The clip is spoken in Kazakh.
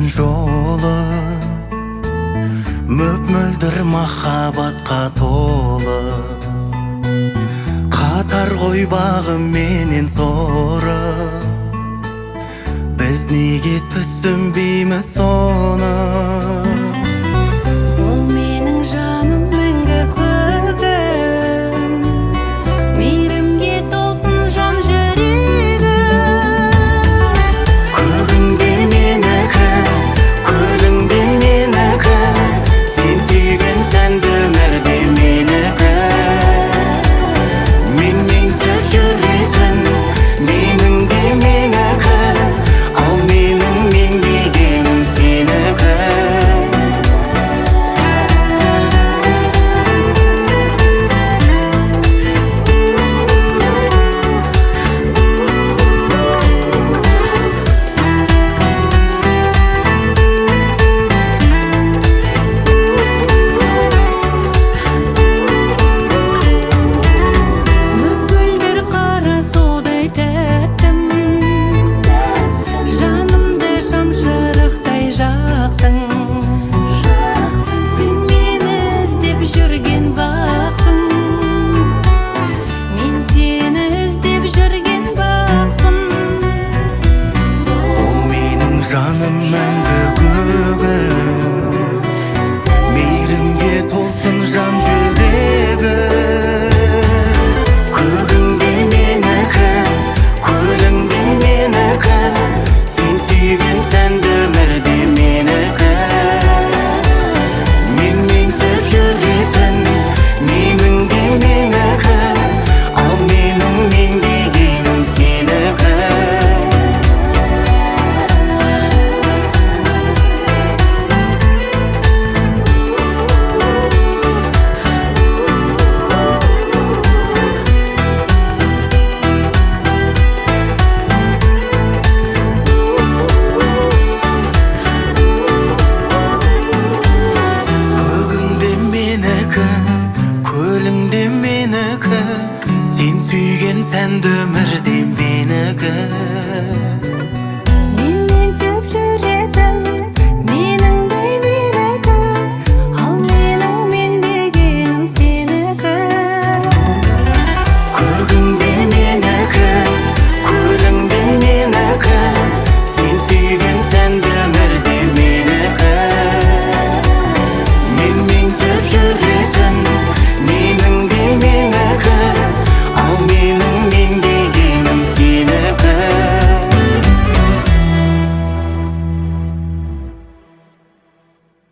жолы мөп-мөлдір махаббатқа толы. Қатар қой бағым менен соры, біз неге түсінбейміз соны? Ол менің жаным мәңгі көгім, мейірімге толсын жан жүрегім. Көгіңде менікі, көліңде менікі, сен сүйген сәнді өмірде менікі. Мен менсіп жүретін менің де менікі, ал менің мен дегенім сенікі. Мөп-мөлдір қара судай тәттім, жанымды шамшырықтай жақтың. Сен мені іздеп жүрген бақсың, мен сені іздеп жүрген бақпын. Ол менің жаным мәңгі көгім, мейірімге толсын жан жүрегі. Көгіңде менікі, көліңде менікі, сен сүйген сәнді өмірде менікі. Мен менсіп жүретін менің де менікі, ал менің мен дегенім сенікі. Көгіңде менікі, көліңде менікі, сен сүйген сәнді өмірде менікі. Мен менсіп жүретін менің де менікі, ал менің мен дегенім сенікі. Көгіңде менікі, көліңде менікі, сен сүйген сәнді өмірде менікі. Мен менсіп жүретін